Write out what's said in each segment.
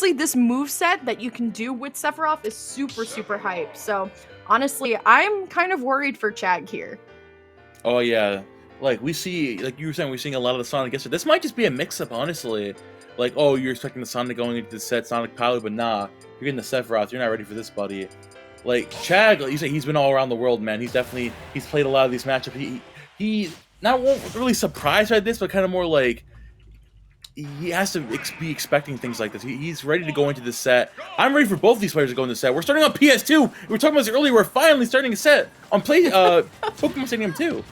honestly, this move set that you can do with Sephiroth is super, super hype. So honestly, I'm kind of worried for Chag here. Oh yeah, like we see, like you were saying, we're seeing a lot of the Sonic yesterday. This might just be a mix-up, honestly. Like, oh, you're expecting the Sonic going into the set Sonic Palu, but nah, you're getting the Sephiroth. You're not ready for this, buddy. Like Chag, like you say, he's been all around the world, man. He's played a lot of these matchups. He not really surprised by this, but kind of more like he has to be expecting things like this. He's ready to go into this set. I'm ready for both these players to go into the set. We're starting on PS2. We were talking about this earlier. We're finally starting a set on Pokemon Stadium 2.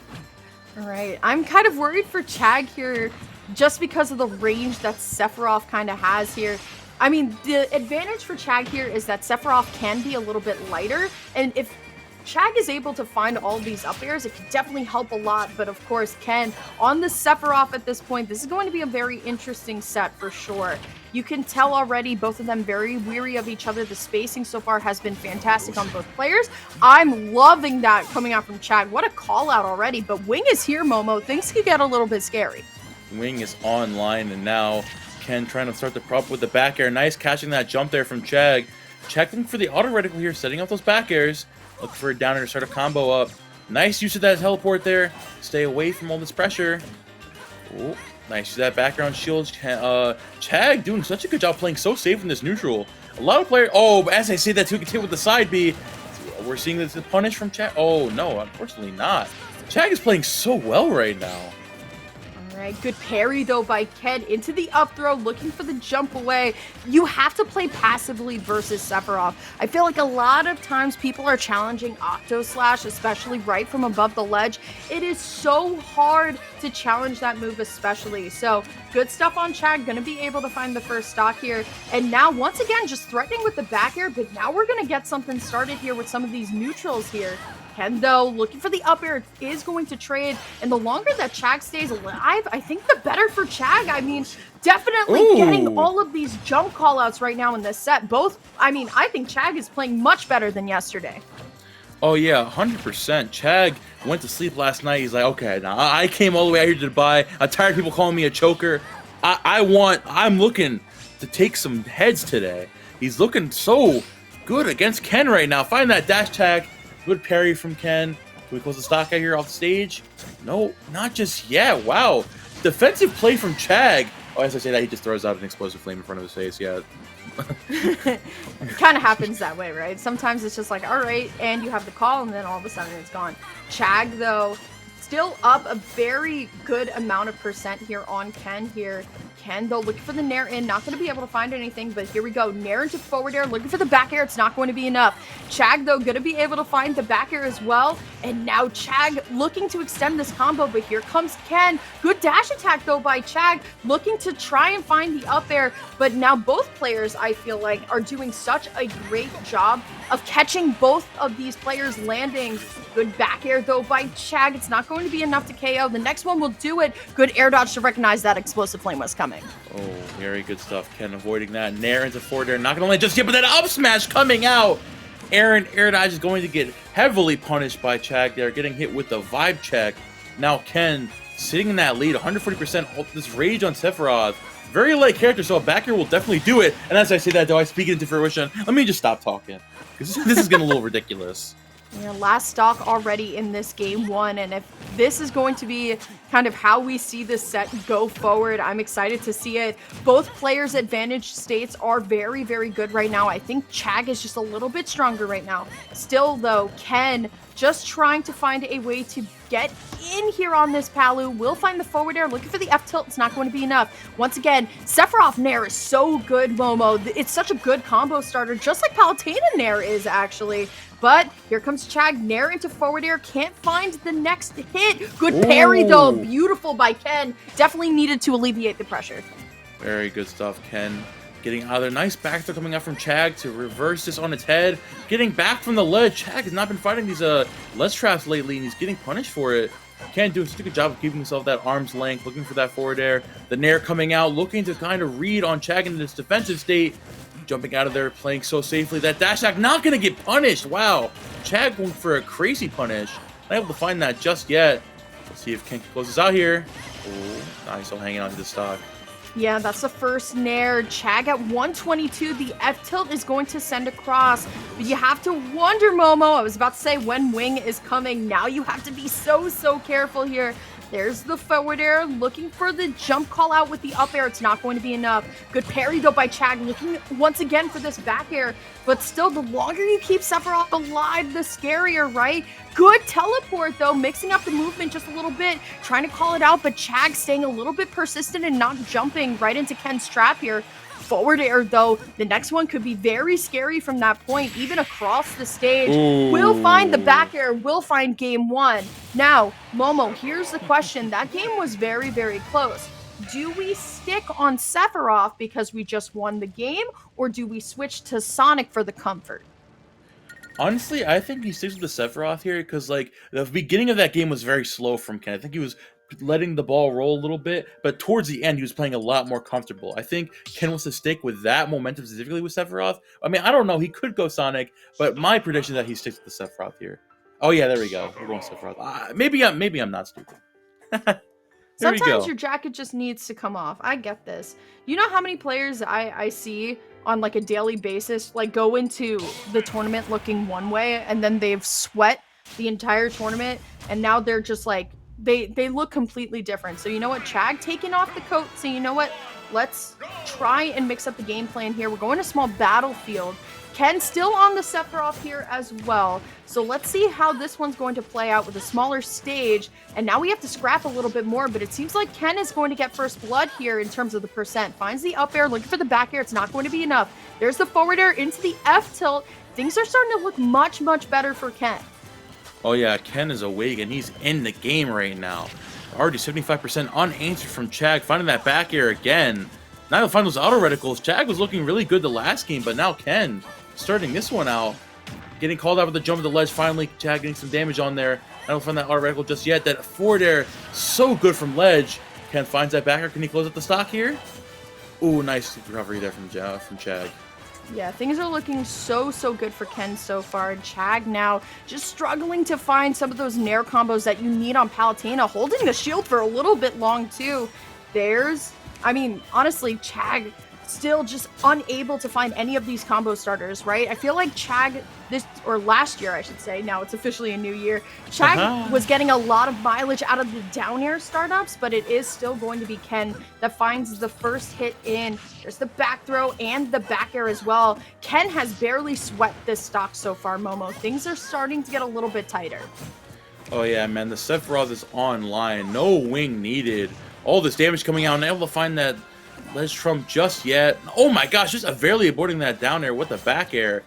All right, I'm kind of worried for Chag here just because of the range that Sephiroth kind of has here. I mean, the advantage for Chag here is that Sephiroth can be a little bit lighter, and if Chag is able to find all of these up airs, it could definitely help a lot, but of course, Ken, on the Sephiroth at this point, this is going to be a very interesting set for sure. You can tell already both of them very weary of each other. The spacing so far has been fantastic on both players. I'm loving that coming out from Chag. What a call out already, but Wing is here, Momo. Things could get a little bit scary. Wing is online, and now Ken trying to start the prop with the back air. Nice catching that jump there from Chag. Checking for the auto reticle here, setting up those back airs. Looking for a down air to start a combo up. Nice use of that teleport there. Stay away from all this pressure. Ooh, nice use of that background shield. Chag doing such a good job playing so safe in this neutral. A lot of players... Oh, as I say that too, can hit with the side B. We're seeing this punish from Chag. Oh, no, unfortunately not. Chag is playing so well right now. Alright, good parry though by Ken into the up throw, looking for the jump away. You have to play passively versus Sephiroth. I feel like a lot of times people are challenging Octo Slash, especially right from above the ledge. It is so hard to challenge that move especially. So, good stuff on Chag, gonna be able to find the first stock here. And now, once again, just threatening with the back air, but now we're gonna get something started here with some of these neutrals here. Ken, though, looking for the up air, is going to trade, and the longer that Chag stays alive, I think the better for Chag. I mean, definitely getting all of these jump callouts right now in this set. I think Chag is playing much better than yesterday. Oh yeah, 100%. Chag went to sleep last night. He's like, okay, now I came all the way out here to Dubai. I'm tired of people calling me a choker. I'm looking to take some heads today. He's looking so good against Ken right now. Find that dash tag. Good parry from Ken. Can we close the stock out here off the stage? No, not just yet. Wow. Defensive play from Chag. Oh, as I say that, he just throws out an explosive flame in front of his face. Yeah. It kind of happens that way, right? Sometimes it's just like, all right, and you have the call, and then all of a sudden it's gone. Chag, though, still up a very good amount of percent here on Ken here. Ken, though, looking for the Nair in, not going to be able to find anything, but here we go. Nair into forward air, looking for the back air. It's not going to be enough. Chag, though, going to be able to find the back air as well, and now Chag looking to extend this combo, but here comes Ken. Good dash attack, though, by Chag, looking to try and find the up air, but now both players, I feel like, are doing such a great job of catching both of these players landing. Good back air, though, by Chag. It's not going to be enough to KO. The next one will do it. Good air dodge to recognize that explosive flame was coming. Oh, very good stuff. Ken avoiding that. Nair into forward air. Not going to land just yet, but that up smash coming out. Aaron air dodge is going to get heavily punished by Chag there, getting hit with the vibe check. Now Ken sitting in that lead, 140% this rage on Sephiroth. Very light character, so a back air will definitely do it. And as I say that, though, I speak it into fruition. Let me just stop talking, because this is getting a little ridiculous. Yeah, last stock already in this game one, and if this is going to be kind of how we see this set go forward, I'm excited to see it. Both players' advantage states are very, very good right now. I think Chag is just a little bit stronger right now. Still, though, Ken just trying to find a way to get in here on this Palu. Will find the forward air, looking for the F tilt. It's not going to be enough. Once again, Sephiroth Nair is so good, Momo. It's such a good combo starter, just like Palutena Nair is, actually. But here comes Chag, Nair into forward air, can't find the next hit. Good parry, though, beautiful by Ken. Definitely needed to alleviate the pressure. Very good stuff, Ken. Getting out of there. Nice back throw coming out from Chag to reverse this on its head. Getting back from the ledge. Chag has not been fighting these ledge traps lately, and he's getting punished for it. Ken doing such a good job of keeping himself that arm's length, looking for that forward air. The Nair coming out, looking to kind of read on Chag in this defensive state. Jumping out of there, playing so safely. That dash attack not going to get punished. Wow. Chag going for a crazy punish. Not able to find that just yet. Let's see if Ken closes out here. Oh, nice. Still hanging on to the stock. Yeah, that's the first nair. Chag at 122. The F tilt is going to send across. But you have to wonder, Momo. I was about to say when wing is coming. Now you have to be so careful here. There's the forward air, looking for the jump call out with the up air. It's not going to be enough. Good parry though by Chag, looking once again for this back air. But still, the longer you keep Sephiroth alive, the scarier, right? Good teleport though, mixing up the movement just a little bit, trying to call it out, but Chag staying a little bit persistent and not jumping right into Ken's trap here. Forward air though, the next one could be very scary from that point, even across the stage. Ooh. We'll find the back air, we'll find game one. Now, Momo, here's the question. That game was very close. Do we stick on Sephiroth because we just won the game, or do we switch to Sonic for the comfort? Honestly, I think he sticks with the Sephiroth here because, like, the beginning of that game was very slow from Ken. I think he was letting the ball roll a little bit, but towards the end, he was playing a lot more comfortable. I think Ken wants to stick with that momentum specifically with Sephiroth. I mean, I don't know. He could go Sonic, but my prediction is that he sticks with the Sephiroth here. Oh, yeah, there we go. We're going Sephiroth. Maybe I'm not stupid. Sometimes your jacket just needs to come off. I get this. You know how many players I see on like a daily basis like go into the tournament looking one way and then they've sweat the entire tournament and now they're just like they look completely different. So you know what, Chag taking off the coat, so you know what, let's try and mix up the game plan here. We're going to small battlefield. Ken still on the Sephiroth here as well. So let's see how this one's going to play out with a smaller stage. And now we have to scrap a little bit more, but it seems like Ken is going to get first blood here in terms of the percent. Finds the up air, looking for the back air. It's not going to be enough. There's the forward air into the F tilt. Things are starting to look much better for Ken. Oh yeah, Ken is awake and he's in the game right now. Already 75% unanswered from Chag, finding that back air again. Now he'll find those auto reticles. Chag was looking really good the last game, but now Ken starting this one out. Getting called out with the jump of the ledge. Finally, Chag getting some damage on there. I don't find that auto reticle just yet. That forward air, so good from ledge. Ken finds that back air. Can he close up the stock here? Ooh, nice recovery there from Chag. Yeah, things are looking so good for Ken so far. Chag now just struggling to find some of those nair combos that you need on Palutena, holding the shield for a little bit long too. I mean, honestly, Chag still just unable to find any of these combo starters, right? I feel like Chag last year, I should say, now it's officially a new year, Chag was getting a lot of mileage out of the down air startups, but it is still going to be Ken that finds the first hit in. There's the back throw and the back air as well. Ken has barely swept this stock so far, Momo. Things are starting to get a little bit tighter. Oh yeah, man, the Sephiroth is online. No wing needed. All this damage coming out, and able to find that ledge trump just yet. Oh my gosh, just barely aborting that down air with the back air.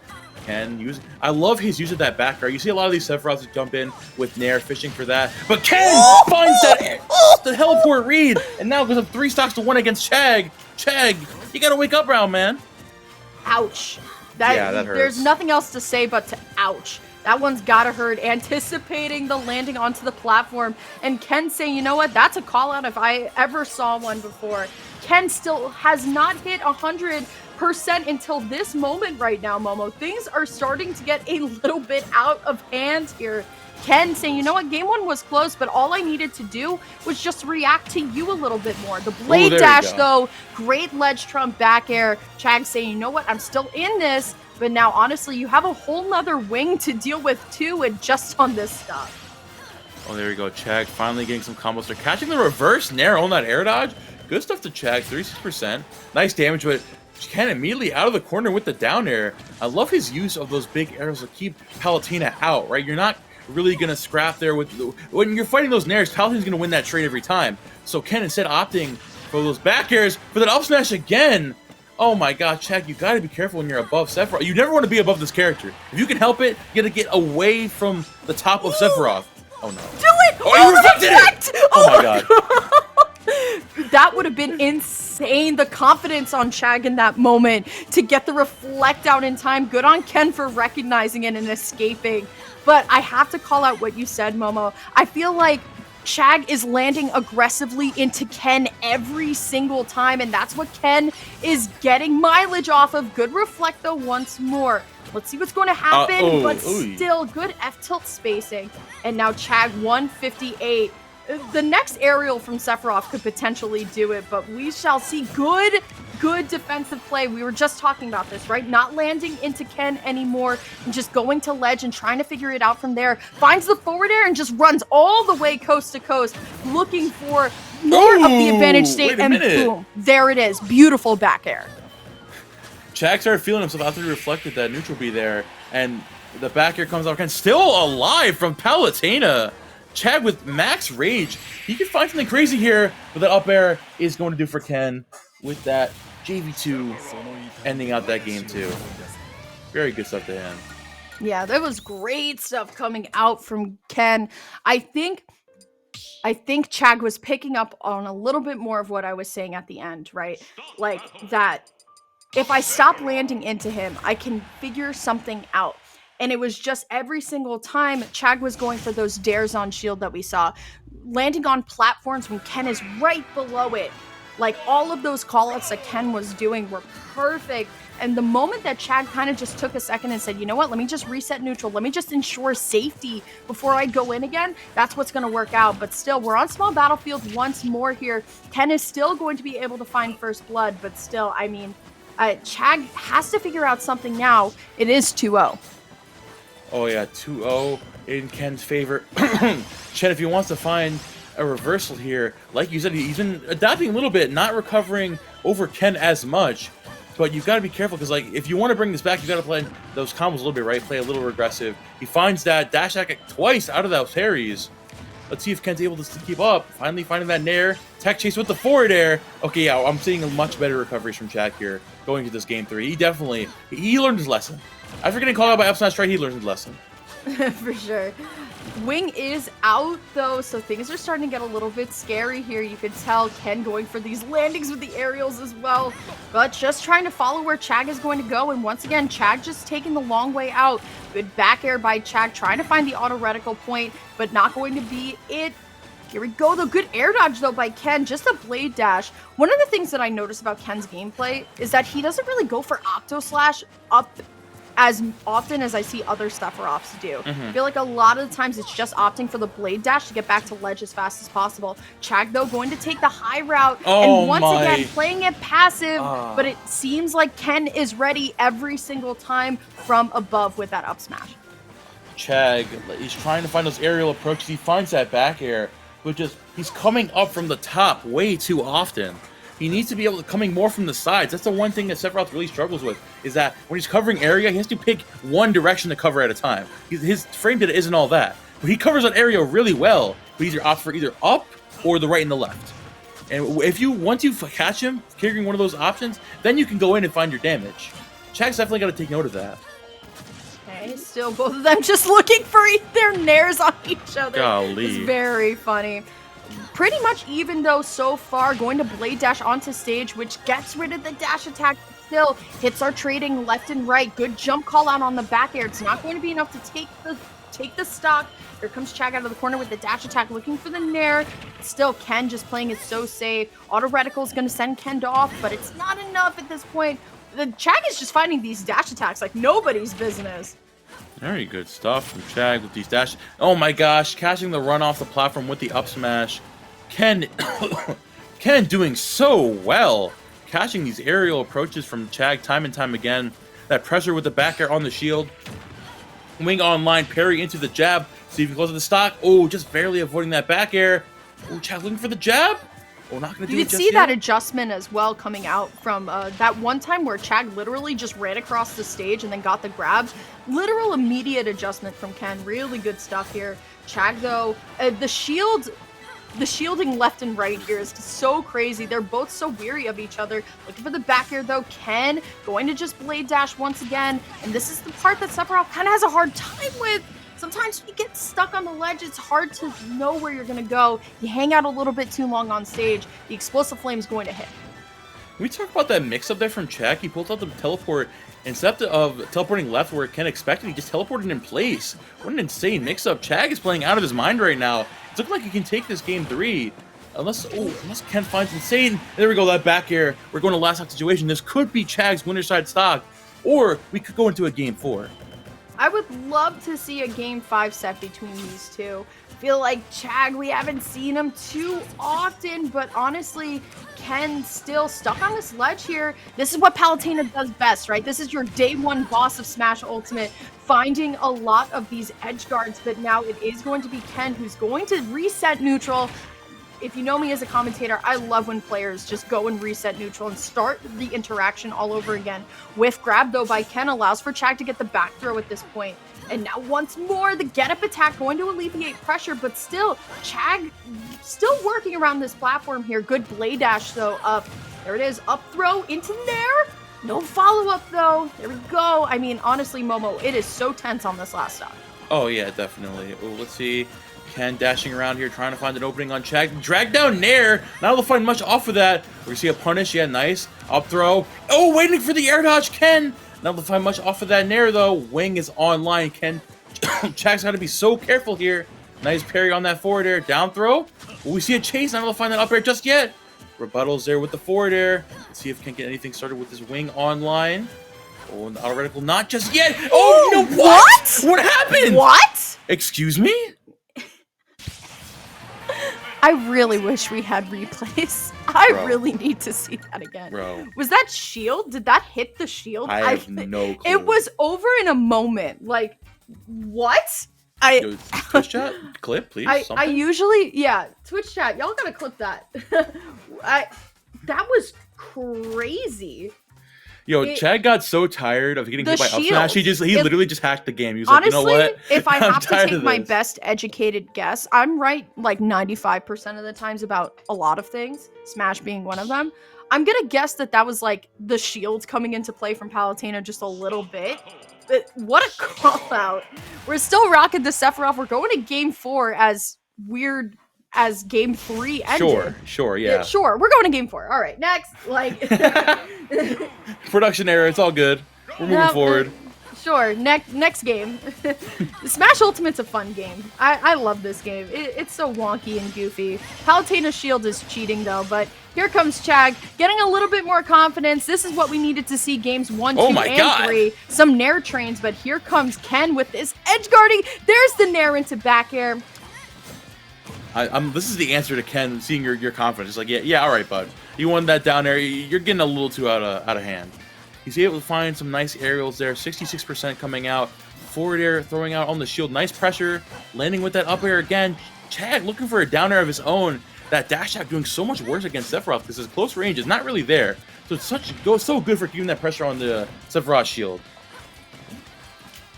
I love his use of that back air. You see a lot of these Sephiroths jump in with nair, fishing for that. But Ken finds that the teleport read, and now goes up 3 stocks to 1 against Chag. Chag, you gotta wake up, round man. Ouch. That hurts. There's nothing else to say but to ouch. That one's gotta hurt. Anticipating the landing onto the platform, and Ken saying, you know what, that's a call out if I ever saw one before. Ken still has not hit 100% until this moment right now, Momo. Things are starting to get a little bit out of hand here. Ken saying, you know what, game 1 was close, but all I needed to do was just react to you a little bit more. The blade dash, though, great ledge trump back air. Chag saying, you know what, I'm still in this, but now, honestly, you have a whole nother wing to deal with, too, and just on this stuff. Oh, there we go. Chag finally getting some combos. They're catching the reverse nair on that air dodge. Good stuff to Chag, 36%. Nice damage, but Ken immediately out of the corner with the down air. I love his use of those big arrows to keep Palutena out, right? You're not really going to scrap there with... When you're fighting those nairs, Palutena's going to win that trade every time. So Ken instead opting for those back airs, for that up smash again. Oh my god, Chag, you got to be careful when you're above Sephiroth. You never want to be above this character. If you can help it, you got to get away from the top of Sephiroth. Oh no. Do it! Oh, you reflected it! Oh my god. That would have been insane. The confidence on Chag in that moment to get the reflect out in time. Good on Ken for recognizing it and escaping. But I have to call out what you said, Momo. I feel like Chag is landing aggressively into Ken every single time, and that's what Ken is getting mileage off of. Good reflect, though, once more. Let's see what's going to happen, but still good F-tilt spacing. And now Chag 158. The next aerial from Sephiroth could potentially do it, but we shall see. Good defensive play. We were just talking about this, right? Not landing into Ken anymore and just going to ledge and trying to figure it out from there. Finds the forward air and just runs all the way coast to coast, looking for more of the advantage state, and boom, there it is. Beautiful back air. Chag started feeling himself after he reflected that neutral B there, and the back air comes out again. Still alive from Palutena. Chag with max rage. He could find something crazy here, but that up air is going to do for Ken with that JV2 ending out that game too. Very good stuff to him. Yeah, that was great stuff coming out from Ken. I think Chag was picking up on a little bit more of what I was saying at the end, right? Like that if I stop landing into him, I can figure something out. And it was just every single time Chag was going for those dares on shield that we saw, landing on platforms when Ken is right below it. Like, all of those call-outs that Ken was doing were perfect. And the moment that Chag kind of just took a second and said, you know what, let me just reset neutral. Let me just ensure safety before I go in again. That's what's going to work out. But still, we're on small battlefield once more here. Ken is still going to be able to find first blood. But still, I mean, Chag has to figure out something now. It is 2-0. Oh, yeah, 2-0 in Ken's favor. Chen, if he wants to find a reversal here, like you said, he's been adapting a little bit, not recovering over Ken as much, but you've got to be careful because, like, if you want to bring this back, you got to play those combos a little bit, right? Play a little regressive. He finds that dash attack twice out of those parries. Let's see if Ken's able to keep up. Finally finding that nair. Tech chase with the forward air. Okay, yeah, I'm seeing a much better recoveries from Chag here going into this game 3. He definitely, he learned his lesson. After getting called out by up smash right, he learned his lesson. For sure. Wing is out though, so things are starting to get a little bit scary here. You can tell Ken going for these landings with the aerials as well, but just trying to follow where Chag is going to go. And once again, Chag just taking the long way out. Good back air by Chag, trying to find the auto reticle point, but not going to be it. Here we go, though. Good air dodge, though, by Ken. Just a blade dash. One of the things that I noticed about Ken's gameplay is that he doesn't really go for Octo Slash up as often as I see other Sephiroths do. I feel like a lot of the times it's just opting for the blade dash to get back to ledge as fast as possible. Chag, though, going to take the high route, and once again, playing it passive, but it seems like Ken is ready every single time from above with that up smash. Chag, he's trying to find those aerial approaches. He finds that back air, but just, he's coming up from the top way too often. He needs to be able to coming more from the sides. That's the one thing that Sephiroth really struggles with, is that when he's covering area, he has to pick one direction to cover at a time. His frame data isn't all that. But he covers that area really well, but he either opts for either up or the right and the left. And if once you catch him carrying one of those options, then you can go in and find your damage. Chag's definitely got to take note of that. Okay, still both of them just looking for their nairs on each other. Golly. It's very funny. Pretty much even though so far, going to blade dash onto stage, which gets rid of the dash attack, still hits our trading left and right. Good jump call out on the back air. It's not going to be enough to take the stock. Here comes Chag out of the corner with the dash attack, looking for the nair. Still, Ken just playing it so safe. Auto reticle is going to send Ken off, but it's not enough at this point. The Chag is just finding these dash attacks like nobody's business. Very good stuff from Chag with these dash. Oh my gosh, catching the run off the platform with the up smash. Ken doing so well. Catching these aerial approaches from Chag time and time again. That pressure with the back air on the shield. Wing online, parry into the jab. See if he closes the stock. Oh, just barely avoiding that back air. Oh, Chag looking for the jab. Oh, not gonna do it just yet. You could see that adjustment as well coming out from that one time where Chag literally just ran across the stage and then got the grabs. Literal immediate adjustment from Ken. Really good stuff here. Chag, though, the shielding left and right here is so crazy. They're both so weary of each other. Looking for the back air, though. Ken going to just blade dash once again. And this is the part that Sephiroth kind of has a hard time with. Sometimes when you get stuck on the ledge, it's hard to know where you're going to go. You hang out a little bit too long on stage, the explosive flame is going to hit. Can we talk about that mix-up there from Chag? He pulled out the teleport. Instead of teleporting left where Ken expected, he just teleported in place. What an insane mix-up. Chag is playing out of his mind right now. It's looking like he can take this game 3. Unless Ken finds insane. There we go, that back air. We're going to last stock situation. This could be Chag's winner side stock. Or we could go into a game 4. I would love to see a game 5 set between these two. Feel like Chag, we haven't seen him too often, but honestly, Ken still stuck on this ledge here. This is what Palutena does best, right? This is your day one boss of Smash Ultimate, finding a lot of these edge guards, but now it is going to be Ken who's going to reset neutral. If you know me as a commentator, I love when players just go and reset neutral and start the interaction all over again. Whiff grab, though, by Ken allows for Chag to get the back throw at this point. And now once more, the get-up attack going to alleviate pressure, but still, Chag still working around this platform here. Good blade dash, though, up. There it is, up throw into there. No follow-up, though. There we go. I mean, honestly, Momo, it is so tense on this last stock. Oh, yeah, definitely. Oh, let's see. Ken dashing around here, trying to find an opening on Chag. Drag down Nair. Not able to find much off of that. We see a punish. Yeah, nice. Up throw. Oh, waiting for the air dodge, Ken. Not able to find much off of that Nair, though. Wing is online. Ken. Chag's got to be so careful here. Nice parry on that forward air. Down throw. Will we see a chase? Not able to find that up air just yet. Rebuttals there with the forward air. Let's see if Ken can get anything started with his wing online. Oh, and the auto reticle. Not just yet. Oh, you know what? What happened? What? Excuse me? I really wish we had replays. I Bro. really need to see that again. Bro. Was that shield? Did that hit the shield? I have no clue. It was over in a moment. Like, what? Yo, Twitch chat? Clip, please? I usually, yeah, Twitch chat, y'all gotta clip that. That was crazy. Yo, Chad got so tired of getting hit by up shield. smash. He literally just hacked the game. He was Honestly, like, you know what? if I I'm have to tired take of my this. best educated guess, I'm right like 95% of the times about a lot of things, Smash being one of them. I'm gonna guess that was like the shields coming into play from Palutena just a little bit. But what a call out. We're still rocking the Sephiroth. We're going to game 4 as weird as game 3 ended. Sure, yeah. Sure, we're going to game 4. All right, next. Like Production error, it's all good. We're moving forward. Sure, next game. Smash Ultimate's a fun game. I love this game. It's so wonky and goofy. Palutena's shield is cheating though, but here comes Chag, getting a little bit more confidence. This is what we needed to see games 1, 2, and 3. Some Nair trains, but here comes Ken with this edge guarding. There's the Nair into back air. This is the answer to Ken seeing your confidence. It's like, yeah, all right, bud. You won that down air. You're getting a little too out of hand. He's able to find some nice aerials there. 66% coming out. Forward air throwing out on the shield. Nice pressure. Landing with that up air again. Chad looking for a down air of his own. That dash attack doing so much worse against Sephiroth because his close range is not really there. So it's so good for keeping that pressure on the Sephiroth shield.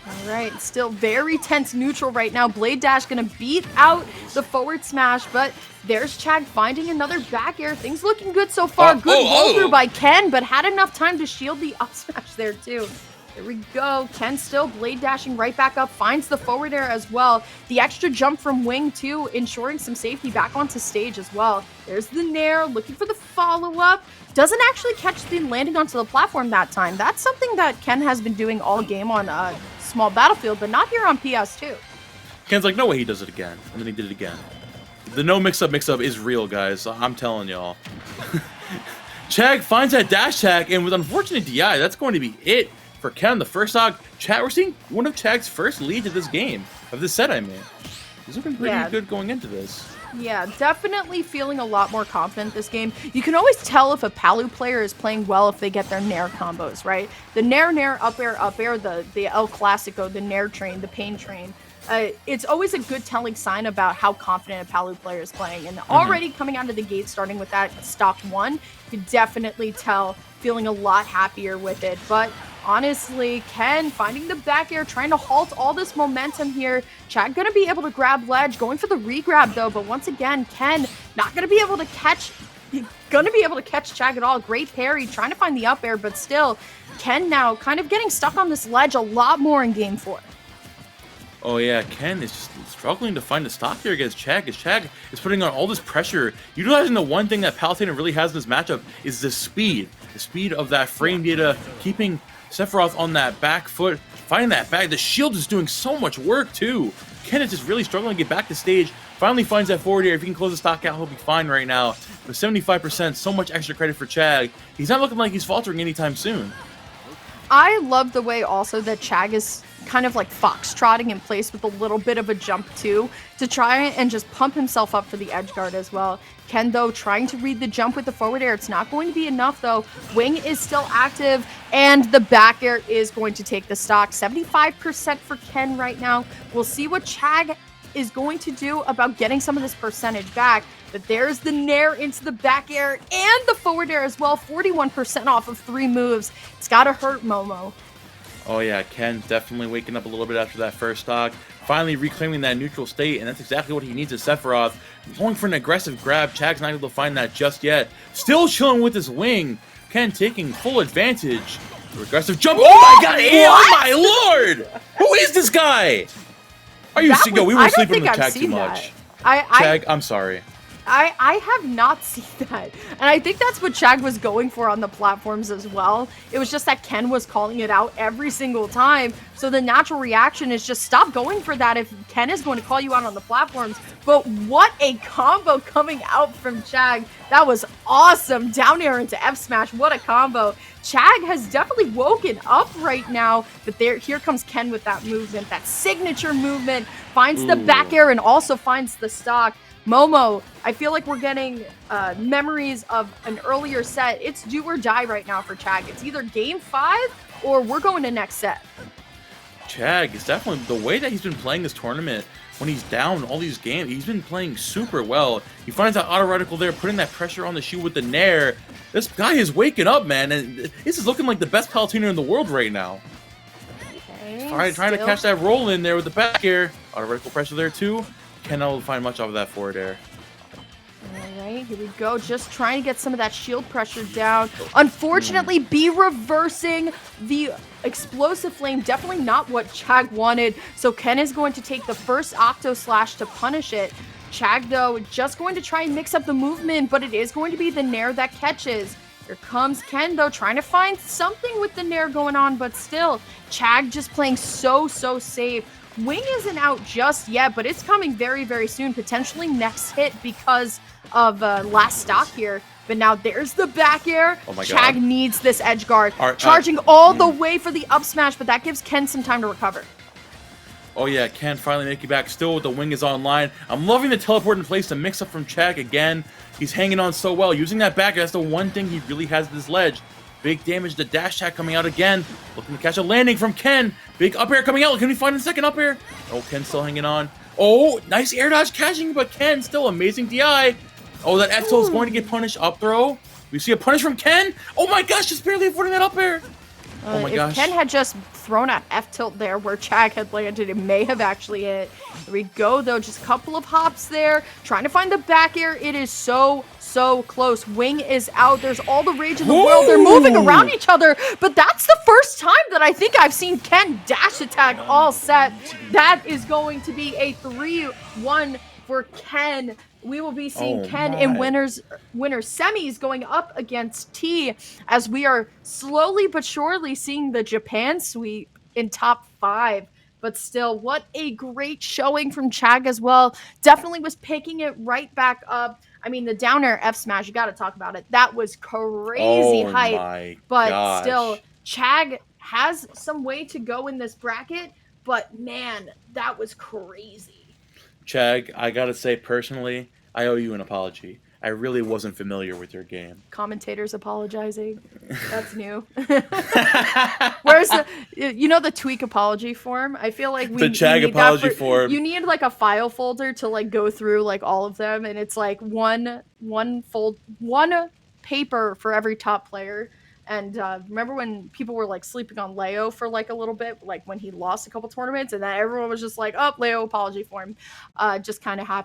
All right, still very tense neutral right now. Blade dash gonna beat out the forward smash, but there's Chag finding another back air. Things looking good so far. Good roll through by Ken, but had enough time to shield the up smash there too. There we go. Ken still blade dashing right back up, finds the forward air as well. The extra jump from Wing too, ensuring some safety back onto stage as well. There's the Nair, looking for the follow-up. Doesn't actually catch the landing onto the platform that time. That's something that Ken has been doing all game on Small Battlefield, but not here on PS2. Ken's like, no way he does it again. And then he did it again. The no mix-up is real, guys. I'm telling y'all. Chag finds that dash attack, and with unfortunate DI, that's going to be it for Ken. The first stock. We're seeing one of Chag's first leads of this game. Of this set, I mean. He's looking pretty good going into this. Yeah, definitely feeling a lot more confident this game. You can always tell if a Palu player is playing well if they get their Nair combos, right? The Nair, up air, the El Clasico, the Nair train, the Pain train. It's always a good telling sign about how confident a Palu player is playing. And already coming out of the gate, starting with that stock 1, you can definitely tell feeling a lot happier with it. But honestly, Ken finding the back air, trying to halt all this momentum here. Chag gonna be able to grab ledge, going for the re-grab though, but once again, Ken not gonna be able to catch Chag at all. Great parry, trying to find the up air, but still, Ken now kind of getting stuck on this ledge a lot more in game 4. Oh yeah, Ken is just struggling to find the stock here against Chag, as Chag is putting on all this pressure. Utilizing the one thing that Palutena really has in this matchup is the speed. The speed of that frame data, keeping Sephiroth on that back foot, finding that back. The shield is doing so much work too. Ken is just really struggling to get back to stage. Finally finds that forward air. If he can close the stock out, he'll be fine right now. But 75%, so much extra credit for Chag. He's not looking like he's faltering anytime soon. I love the way also that Chag is kind of like foxtrotting in place with a little bit of a jump too, to try and just pump himself up for the edge guard as well. Ken, though, trying to read the jump with the forward air. It's not going to be enough, though. Wing is still active, and the back air is going to take the stock. 75% for Ken right now. We'll see what Chag is going to do about getting some of this percentage back. But there's the nair into the back air and the forward air as well. 41% off of 3 moves. It's got to hurt Momo. Oh yeah, Ken definitely waking up a little bit after that first stock. Finally reclaiming that neutral state, and that's exactly what he needs as Sephiroth. Going for an aggressive grab. Chag's not able to find that just yet. Still chilling with his wing. Ken taking full advantage. Aggressive jump. Oh my god! Oh my lord! Who is this guy? Are you seeing? We were sleeping in the Chag too much. Chag, I'm sorry. I have not seen that. And I think that's what Chag was going for on the platforms as well. It was just that Ken was calling it out every single time. So the natural reaction is just stop going for that if Ken is going to call you out on the platforms. But what a combo coming out from Chag. That was awesome. Down air into F smash. What a combo. Chag has definitely woken up right now. But here comes Ken with that movement, that signature movement. Finds the back air and also finds the stock. Momo, I feel like we're getting memories of an earlier set. It's do or die right now for Chag. It's either game 5 or we're going to next set. Chag is definitely, the way that he's been playing this tournament, when he's down all these games, he's been playing super well. He finds that auto reticle there, putting that pressure on the shoe with the nair. This guy is waking up, man, and this is looking like the best Palutena in the world right now. Okay, trying to catch that roll in there with the back air. Auto reticle pressure there too. Cannot find much off of that forward air. Alright, here we go. Just trying to get some of that shield pressure down. Unfortunately, B reversing the explosive flame. Definitely not what Chag wanted. So Ken is going to take the first Octo Slash to punish it. Chag, though, just going to try and mix up the movement, but it is going to be the nair that catches. Here comes Ken, though, trying to find something with the nair going on, but still, Chag just playing so safe. Wing isn't out just yet, but it's coming very, very soon. Potentially next hit because of last stock here. But now there's the back air. Oh my Chag god. needs this edge guard. Charging all the way for the up smash, but that gives Ken some time to recover. Oh yeah, Ken finally making back. Still, the wing is online. I'm loving the teleport in place to mix up from Chag again. He's hanging on so well. Using that back air, that's the one thing he really has at this ledge. Big damage, the dash attack coming out again. Looking to catch a landing from Ken. Big up air coming out. Can we find a second up air? Oh, Ken still hanging on. Oh, nice air dodge catching, but Ken still amazing DI. Oh, that F tilt is going to get punished. Up throw. We see a punish from Ken. Oh my gosh, just barely avoiding that up air. Oh my gosh. If Ken had just thrown that F tilt there where Chag had landed, it may have actually hit. Here we go, though. Just a couple of hops there. Trying to find the back air. It is so close. Wing is out. There's all the rage in the world. They're moving around each other, but that's the first time that I think I've seen Ken dash attack all set. That is going to be a 3-1 for Ken. We will be seeing Ken in winners semis going up against T, as we are slowly but surely seeing the Japan sweep in top 5. But still, what a great showing from Chag as well. Definitely was picking it right back up. I mean, the down air F smash, you got to talk about it. That was crazy hype. But still, Chag has some way to go in this bracket. But man, that was crazy. Chag, I got to say personally, I owe you an apology. I really wasn't familiar with your game. Commentators apologizing. That's new. Where's the tweak apology form? I feel like the Chag apology form. You need like a file folder to like go through like all of them, and it's like one paper for every top player. And remember when people were like sleeping on Leo for like a little bit, like when he lost a couple tournaments, and then everyone was just like, "Oh, Leo apology form," just kind of happened.